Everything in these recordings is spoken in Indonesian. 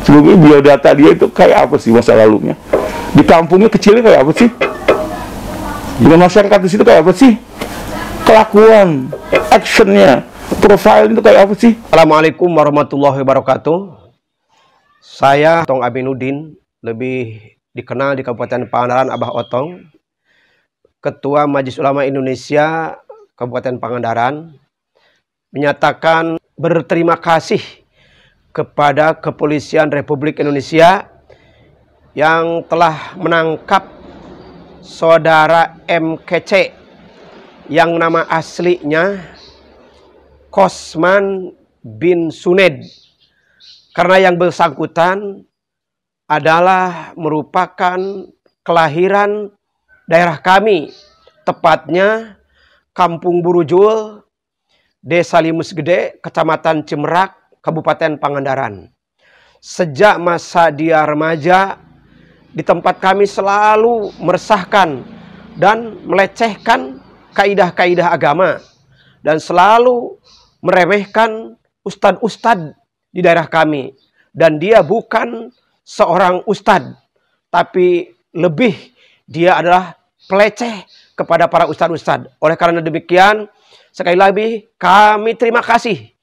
Sebelumnya biodata dia itu kayak apa sih masa lalunya? Di kampungnya kecilnya kayak apa sih? Dengan masyarakat di situ kayak apa sih? Kelakuan, actionnya, profile itu kayak apa sih? Assalamualaikum warahmatullahi wabarakatuh. Saya Otong Aminuddin, lebih dikenal di Kabupaten Pangandaran Abah Otong, Ketua Majelis Ulama Indonesia Kabupaten Pangandaran, menyatakan berterima kasih kepada Kepolisian Republik Indonesia yang telah menangkap saudara MKC yang nama aslinya Kosman bin Suned, karena yang bersangkutan adalah merupakan kelahiran daerah kami, tepatnya Kampung Burujul, Desa Limus Gede, Kecamatan Cimerak, Kabupaten Pangandaran. Sejak masa dia remaja, di tempat kami selalu meresahkan dan melecehkan kaidah-kaidah agama dan selalu meremehkan ustadz-ustadz di daerah kami. Dan dia bukan seorang ustadz, tapi lebih dia adalah peleceh kepada para ustadz-ustadz. Oleh karena demikian, sekali lagi kami terima kasih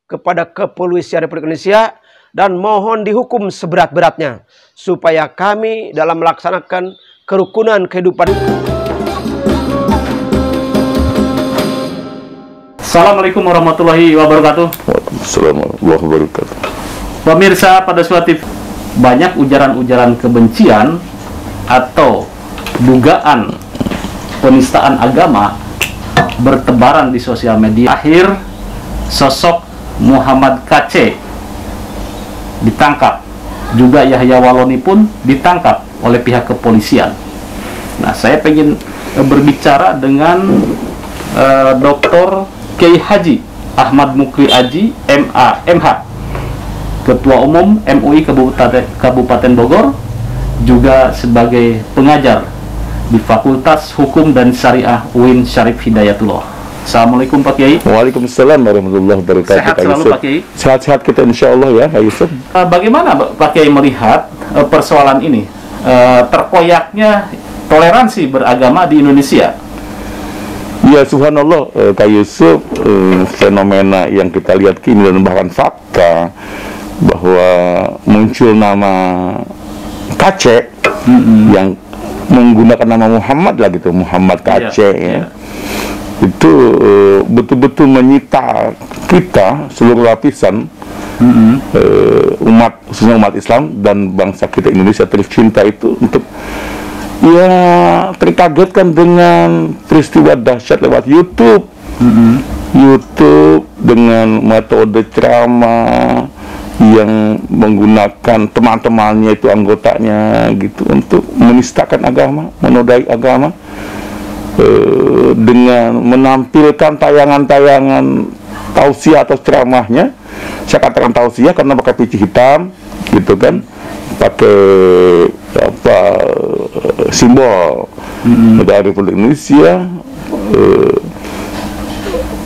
kepada Kepolisian Republik Indonesia dan mohon dihukum seberat-beratnya supaya kami dalam melaksanakan kerukunan kehidupan. Assalamualaikum warahmatullahi wabarakatuh. Waalaikumsalam warahmatullahi wabarakatuh. Pemirsa pada suatu banyak ujaran-ujaran kebencian atau dugaan penistaan agama bertebaran di sosial media. Akhir sosok Muhammad KC ditangkap, juga Yahya Waloni pun ditangkap oleh pihak kepolisian. Nah, saya ingin berbicara dengan Dr. Kiai Haji Ahmad Mukri Aji MH, Ketua Umum MUI Kabupaten Bogor, juga sebagai pengajar di Fakultas Hukum dan Syariah UIN Syarif Hidayatullah. Assalamualaikum Pak Kiai. Waalaikumsalam warahmatullahi wabarakatuh. Sehat selalu Pak Kiai. Sehat-sehat kita insya Allah ya Pak Yusuf. Bagaimana Pak Kiai melihat persoalan ini, terkoyaknya toleransi beragama di Indonesia? Ya subhanallah Kak Yusuf, fenomena yang kita lihat kini dan bahkan fakta bahwa muncul nama KC yang menggunakan nama Muhammad lah gitu, Muhammad KC ya. Itu betul-betul menyita kita seluruh lapisan umat, khususnya umat Islam dan bangsa kita Indonesia tercinta itu untuk ya terkagetkan dengan peristiwa dahsyat lewat YouTube. YouTube dengan metode ceramah yang menggunakan teman-temannya itu, anggotanya gitu, untuk menistakan agama, menodai agama, dengan menampilkan tayangan-tayangan tausiah atau ceramahnya. Saya katakan tausiah karena pakai peci hitam gitu kan, pakai apa simbol negara Republik Indonesia,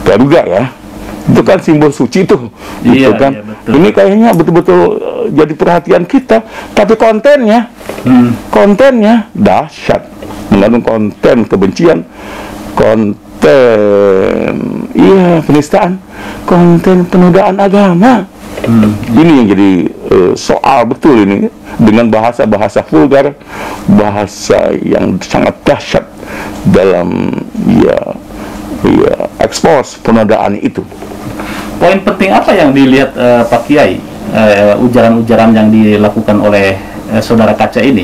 Garuda ya, itu kan simbol suci tuh, gitu kan. Iya, ini kayaknya betul-betul jadi perhatian kita, tapi kontennya dahsyat, mengandung konten kebencian, konten penistaan, konten penodaan agama. Ini yang jadi soal betul ini, dengan bahasa-bahasa vulgar, bahasa yang sangat dahsyat dalam ekspos penodaan itu. Poin penting apa yang dilihat Pak Kiai, ujaran-ujaran yang dilakukan oleh saudara kaca ini?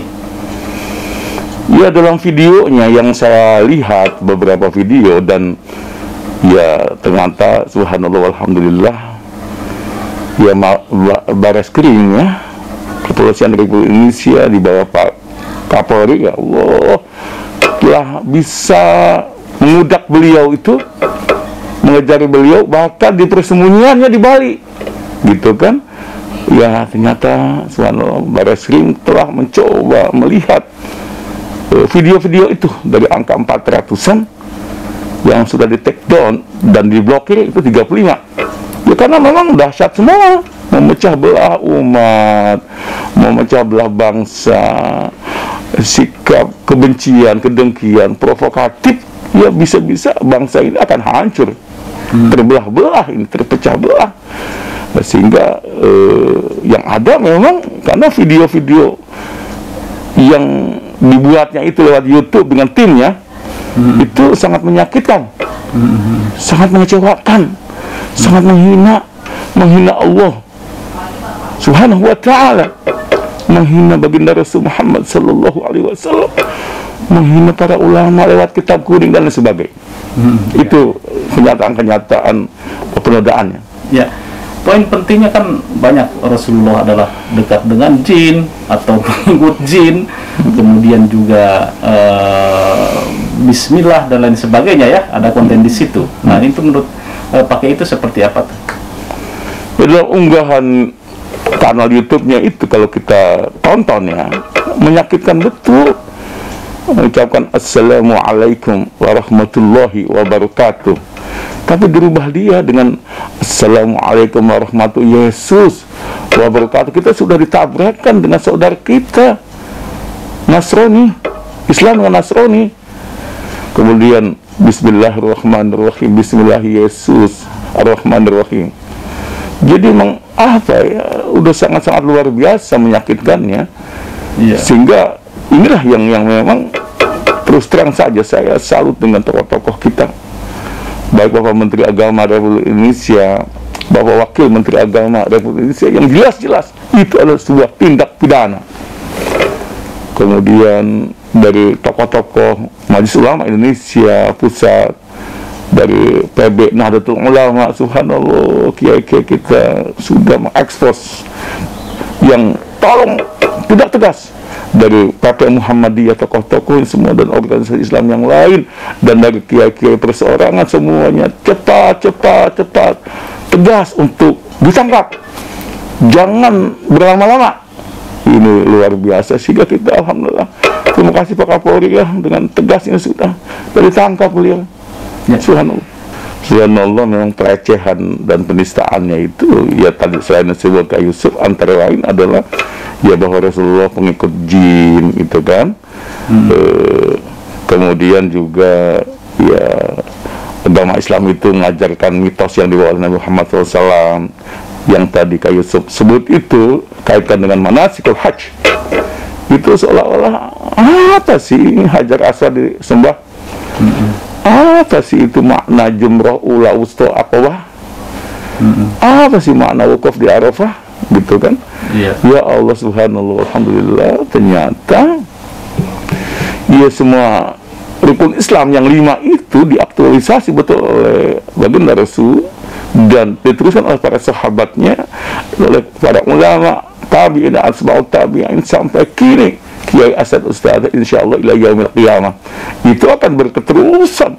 Ya, dalam videonya yang saya lihat beberapa video, dan ya ternyata subhanallah alhamdulillah ya Bareskrim ya, Kepolisian Republik Indonesia di bawah Pak Kapolri, ya Allah, telah bisa mengudak beliau itu, mengejar beliau, bahkan di persembunyiannya di Bali gitu kan. Ya ternyata subhanallah Bareskrim telah mencoba melihat video-video itu dari angka 400-an yang sudah di take down dan diblokir itu 35. Ya karena memang dahsyat semua, memecah belah umat, memecah belah bangsa, sikap kebencian, kedengkian, provokatif, ya bisa-bisa bangsa ini akan hancur, terbelah-belah, ini terpecah belah. Sehingga yang ada memang karena video-video yang dibuatnya itu lewat YouTube dengan timnya, itu sangat menyakitkan, sangat mengecewakan, sangat menghina Allah Subhanahu wa ta'ala, menghina baginda Rasul Muhammad sallallahu alaihi wasallam, menghina para ulama lewat kitab kuning dan lain sebagainya. Itu kenyataan-kenyataan penodaannya. Ya, poin pentingnya kan banyak. Rasulullah adalah dekat dengan jin atau pengikut jin, kemudian juga Bismillah dan lain sebagainya ya, ada konten di situ. Nah, itu menurut pakai itu seperti apa tuh? Dalam unggahan kanal YouTube-nya itu kalau kita tonton ya, menyakitkan betul. Mengucapkan Assalamualaikum warahmatullahi wabarakatuh, tapi dirubah dia dengan Assalamualaikum warahmatullahi Yesus wabarakatuh. Kita sudah ditabrakkan dengan saudara kita Nasrani, Islam dengan Nasrani. Kemudian Bismillahirrahmanirrahim, Bismillah Yesus Ar-Rahmanirrahim. Jadi memang apa ya, udah sangat-sangat luar biasa menyakitkannya. Sehingga inilah yang memang terus terang saja saya salut dengan tokoh-tokoh kita, baik Bapak Menteri Agama Republik Indonesia, Bapak Wakil Menteri Agama Republik Indonesia, yang jelas-jelas itu adalah sebuah tindak pidana. Kemudian dari tokoh-tokoh Majelis Ulama Indonesia Pusat, dari PB Nahdlatul Ulama, subhanallah, kiai-kiai kita sudah mengekspos yang tolong tidak tegas, dari PP Muhammadiyah, tokoh-tokoh semua dan organisasi Islam yang lain, dan dari kiai-kiai perseorangan semuanya cepat tegas untuk ditangkap, jangan berlama-lama. Ini luar biasa, sehingga kita alhamdulillah terima kasih Pak Kapolri ya, dengan tegasnya sudah ditangkap beliau. Ya. Subhanallah, memang pelecehan dan penistaannya itu ya tadi selain disebut Kak Yusuf, antara lain adalah ya bahwa Rasulullah pengikut jin itu kan. Kemudian juga ya agama Islam itu mengajarkan mitos yang dibawa oleh Nabi Muhammad SAW, yang tadi Kak Yusuf sebut itu kaitkan dengan manasikul hajj. Itu seolah-olah apa sih Hajar Aswad disembah? Apa sih itu makna jumrah ula wusta aqwah? Apa sih makna wukuf di Arafah? Gitu kan? Ya Allah subhanallah, alhamdulillah, ternyata ya semua rukun Islam yang 5 itu diaktualisasi betul oleh baginda Rasul dan diteruskan oleh para sahabatnya, oleh para ulama tabi'in, asba'ut tabi'in sampai kini Kiai Asad Ustaz insyaallah ila yaumil qiyamah. Itu akan berketerusan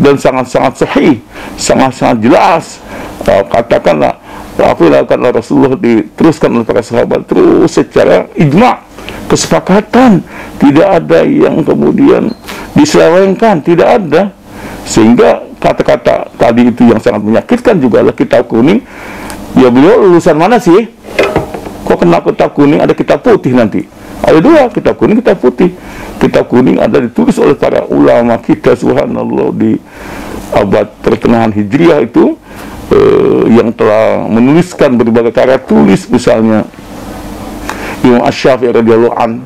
dan sangat-sangat sahih, sangat-sangat jelas. Katakanlah apa yang dilakukan oleh Rasulullah diteruskan oleh para sahabat terus secara ijma', kesepakatan, tidak ada yang kemudian diselewengkan, tidak ada. Sehingga kata-kata tadi itu yang sangat menyakitkan juga adalah kitab kuning. Ya beliau lulusan mana sih? Kok kena kitab kuning, ada kitab putih nanti? Ada dua, kitab kuning, kitab putih. Kitab kuning ada ditulis oleh para ulama kita, subhanallah, di abad pertengahan Hijriah itu, yang telah menuliskan berbagai karya tulis, misalnya Imam Asy-Syafi'i radhiyallahu an,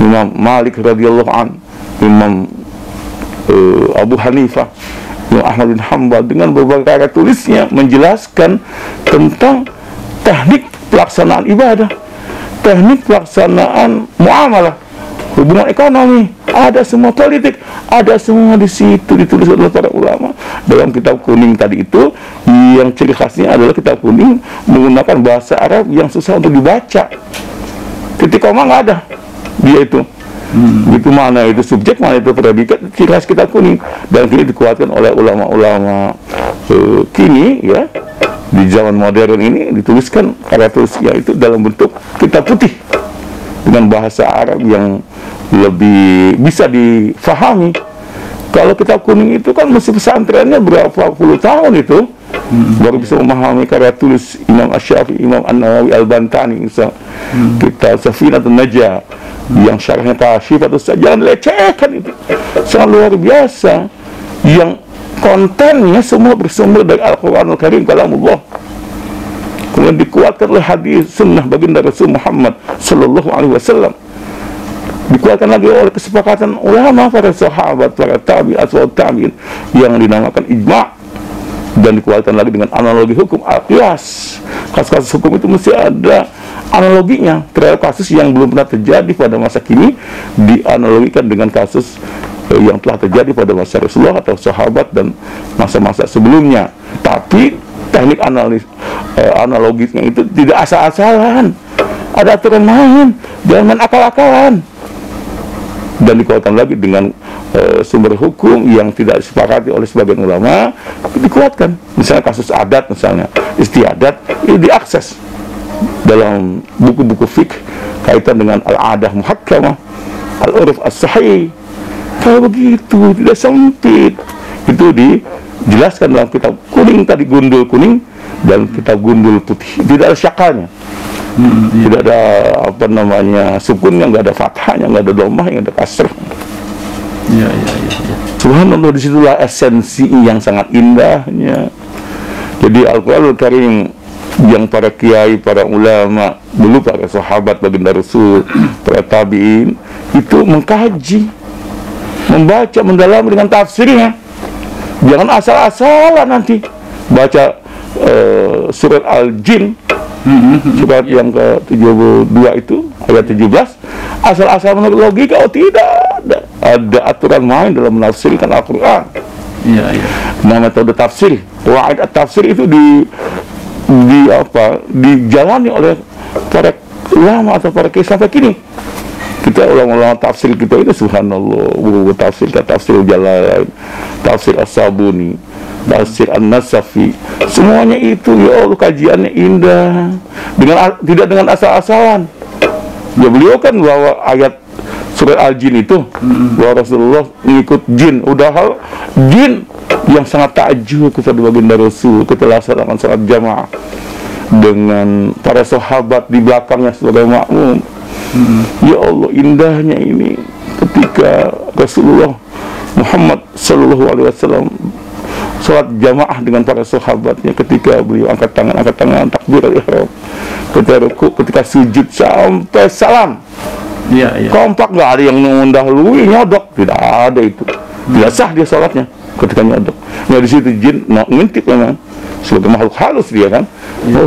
Imam Malik radhiyallahu an, Imam Abu Hanifah, Imam Ahmad bin Hanbal, dengan berbagai karya tulisnya menjelaskan tentang teknik pelaksanaan ibadah, teknik pelaksanaan muamalah, hubungan ekonomi, ada semua, politik, ada semua di situ ditulis oleh para ulama dalam kitab kuning tadi itu. Yang ciri khasnya adalah kitab kuning menggunakan bahasa Arab yang susah untuk dibaca, titik koma nggak ada dia itu. Itu mana itu subjek, mana itu predikat, ciri khas kitab kuning, dan kini dikuatkan oleh ulama-ulama kini ya. Di zaman modern ini dituliskan karya tulisnya itu dalam bentuk kitab putih dengan bahasa Arab yang lebih bisa difahami. Kalau kitab kuning itu kan mesti pesantrennya berapa puluh tahun itu baru bisa memahami karya tulis Imam Asy-Syafi'i, Imam An-Nawawi, Al-Bantani, kitab Safinatun Najah yang syarahnya Kasyifatus Sajjah, jangan lecehkan itu, sangat luar biasa, yang kontennya semua bersumber dari Al-Quranul Karim, kalamullah, kemudian dikuatkan oleh hadis sunnah baginda Rasul Muhammad Sallallahu Alaihi Wasallam, dikuatkan lagi oleh kesepakatan ulama, para sahabat, para tabi'in, ashabut tabi'in yang dinamakan ijma', dan dikuatkan lagi dengan analogi hukum al-qiyas. Kasus-kasus hukum itu mesti ada analoginya terhadap kasus yang belum pernah terjadi pada masa kini, dianalogikan dengan kasus yang telah terjadi pada masa Rasulullah atau sahabat dan masa-masa sebelumnya. Tapi teknik analogisnya itu tidak asal-asalan, ada aturan main, jangan main akal-akalan, dan dikuatkan lagi dengan sumber hukum yang tidak disepakati oleh sebagian ulama, dikuatkan. Misalnya kasus adat, misalnya istiadat, itu diakses dalam buku-buku fikih kaitan dengan al-adah muhakkamah, al-uruf as-sahih, kayak begitu, tidak sempit. Itu dijelaskan dalam kitab kuning tadi, gundul kuning, dan kitab gundul putih, tidak ada syakalnya. Tidak ada apa namanya sukunnya, nggak ada fathahnya, nggak ada dhammah, nggak ada kasrah. Ya. Subhanallah, disitulah esensi yang sangat indahnya. Jadi Al-Quranul Karim yang para kiai, para ulama dulu, para sahabat baginda Rasul, para tabi'in itu mengkaji, membaca, mendalami dengan tafsirnya. Jangan asal-asalan nanti baca surat Al-Jin, surat yang ke-72 itu ayat 17, asal-asal menurut logika. Oh, tidak ada aturan main dalam menafsirkan Al-Quran. Iya. Nah, metode tafsir, qawaid at-tafsir itu dijalani oleh para ulama atau para kiai sampai kini. Kita ulama-ulama tafsir kita itu subhanallah, buku tafsir Jalalain, tafsir As-Sabuni, tafsir An-Nasafi, semuanya itu ya Allah kajiannya indah, tidak dengan asal-asalan. Ya beliau kan bawa ayat surat Al-Jin itu, bahwa Rasulullah mengikut jin, udah hal jin yang sangat takjub kepada baginda Rasul ketika laksanakan salat jamaah dengan para sahabat di belakangnya sebagai makmum. Ya Allah, indahnya ini ketika Rasulullah Muhammad Sallallahu Alaihi Wasallam salat jamaah dengan para sahabatnya, ketika beliau angkat tangan takbir ihram, ketika ruku, ketika sujud sampai salam. Iya. Kompak, nggak ada yang mendahului nyodok, tidak ada itu, tidak sah dia sholatnya ketika nyodok. Ya di situ jin ngintip memang sebagai makhluk halus dia kan.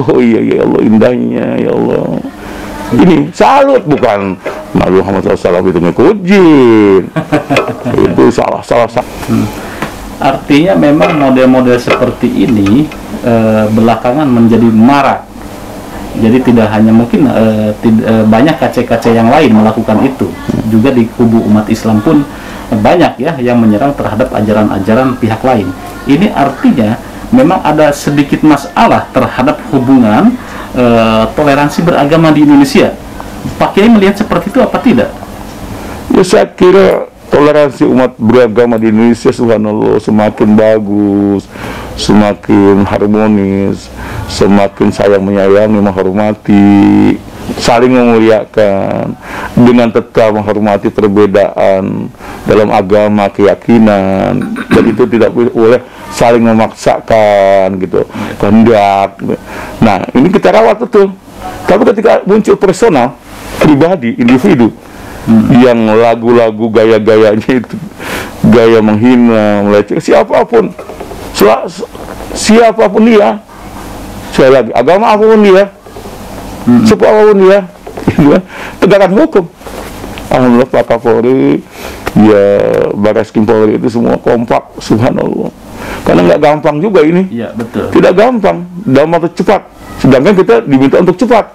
Oh iya ya Allah, indahnya ya Allah. Ini salut, bukan Nabi Muhammad SAW itu ngikut jin. Itu salah. Artinya memang model-model seperti ini belakangan menjadi marak. Jadi tidak hanya mungkin banyak kace-kace yang lain melakukan itu. Juga di kubu umat Islam pun banyak ya yang menyerang terhadap ajaran-ajaran pihak lain. Ini artinya memang ada sedikit masalah terhadap hubungan toleransi beragama di Indonesia. Pak Kiai melihat seperti itu apa tidak? Ya, saya kira toleransi umat beragama di Indonesia subhanallah semakin bagus, semakin harmonis, semakin sayang menyayangi, menghormati, saling memuliakan, dengan tetap menghormati perbedaan dalam agama, keyakinan, dan itu tidak boleh saling memaksakan gitu, kehendak. Nah, ini kita rawat betul. Tapi ketika muncul personal, pribadi, individu, yang lagu-lagu gaya-gayanya itu gaya menghina, melecehkan siapapun dia, sekali lagi agama apapun dia, suku apapun dia, tegakkan hukum. Alhamdulillah Pak Kapolri, ya Barreskrim Polri itu semua kompak, subhanallah. Karena nggak gampang juga ini. Iya, betul. Tidak gampang dalam waktu cepat. Sedangkan kita diminta untuk cepat.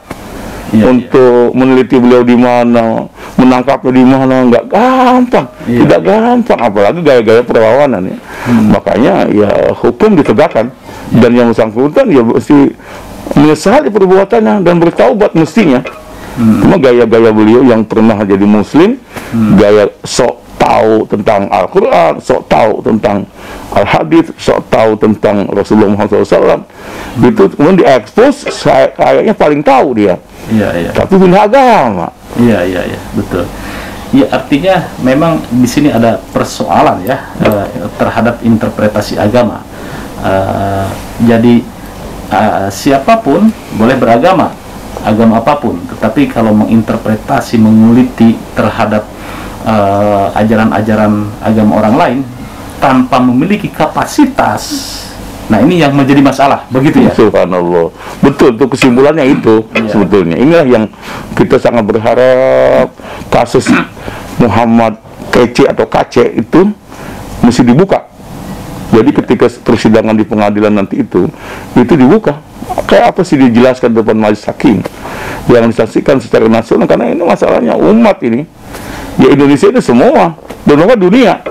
Untuk meneliti beliau di mana, menangkapnya di mana, nggak gampang. Tidak gampang, apalagi gaya-gaya perlawanan ya. Makanya ya hukum ditegakkan, dan yang bersangkutan ya mesti menyesali perbuatannya dan bertaubat mestinya. Cuma gaya-gaya beliau yang pernah jadi muslim, gaya sok tahu tentang Al-Quran, sok tahu tentang al-hadits, sok tahu tentang Rasulullah Muhammad SAW, itu kemudian diekspos, kayaknya paling tahu dia. Iya, iya. Tapi pindah agama. Iya, iya, iya, betul. Ya, artinya memang di sini ada persoalan ya terhadap interpretasi agama. Jadi siapapun boleh beragama, agama apapun, tetapi kalau menginterpretasi, menguliti terhadap ajaran-ajaran agama orang lain tanpa memiliki kapasitas, nah ini yang menjadi masalah, begitu ya? Subhanallah. Betul, itu kesimpulannya itu sebetulnya. Inilah yang kita sangat berharap kasus Muhammad Kece atau KC itu mesti dibuka. Jadi ketika persidangan di pengadilan nanti itu dibuka. Kayak apa sih dijelaskan depan majelis hakim yang disaksikan secara nasional, karena ini masalahnya umat ini. Ya Indonesia itu semua, dan dunia.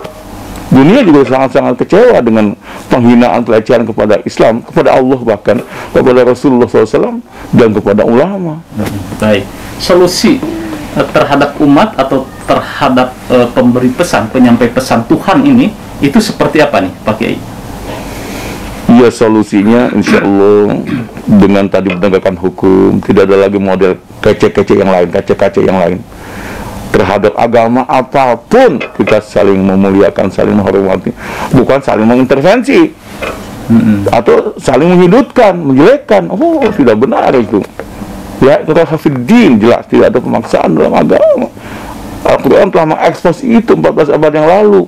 Dunia juga sangat-sangat kecewa dengan penghinaan, pelecehan kepada Islam, kepada Allah, bahkan kepada Rasulullah SAW, dan kepada ulama. Baik, solusi terhadap umat atau terhadap pemberi pesan, penyampai pesan Tuhan ini, itu seperti apa nih Pak Kiai? Ya, solusinya insya Allah dengan tadi penegakan hukum, tidak ada lagi model kece-kece yang lain, kace-kace yang lain. Terhadap agama apapun kita saling memuliakan, saling menghormati, bukan saling mengintervensi atau saling menyudutkan, menjelekkan. Oh, tidak benar itu. Ya, itu rasafiddin, jelas tidak ada pemaksaan dalam agama. Al-Quran telah mengekspos itu 14 abad yang lalu.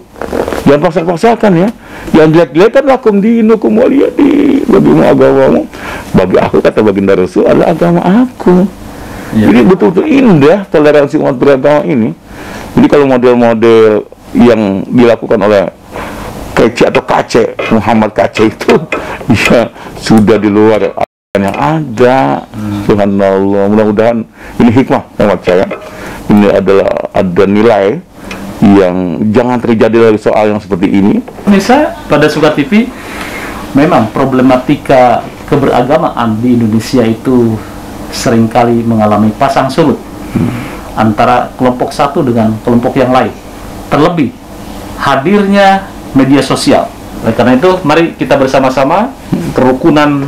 Jangan paksa-paksakan ya. Yang jelek-jelekan lakum dinukum waliyadi, bagimu agamamu, bagi aku, kata baginda Rasul, adalah agama aku. Jadi betul-betul indah toleransi umat beragama ini. Jadi kalau model-model yang dilakukan oleh Kece atau Kace, Muhammad Kace itu ya sudah di luar yang ada. Subhanallah, mudah-mudahan ini hikmah hemat saya. Ini adalah ada nilai yang jangan terjadi lagi soal yang seperti ini. Bisa pada Suka TV memang problematika keberagamaan di Indonesia itu seringkali mengalami pasang surut antara kelompok satu dengan kelompok yang lain. Terlebih hadirnya media sosial. Oleh karena itu, mari kita bersama-sama kerukunan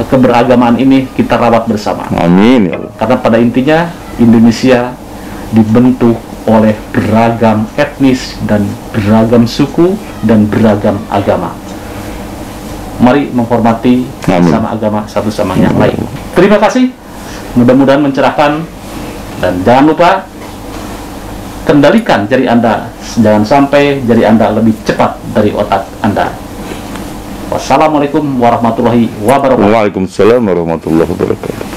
keberagamaan ini kita rawat bersama. Amin. Karena pada intinya Indonesia dibentuk oleh beragam etnis dan beragam suku dan beragam agama. Mari menghormati sama agama satu sama yang lain. Terima kasih. Mudah-mudahan mencerahkan, dan jangan lupa kendalikan jari Anda, jangan sampai jari Anda lebih cepat dari otak Anda. Wassalamualaikum warahmatullahi wabarakatuh. Waalaikumsalam warahmatullahi wabarakatuh.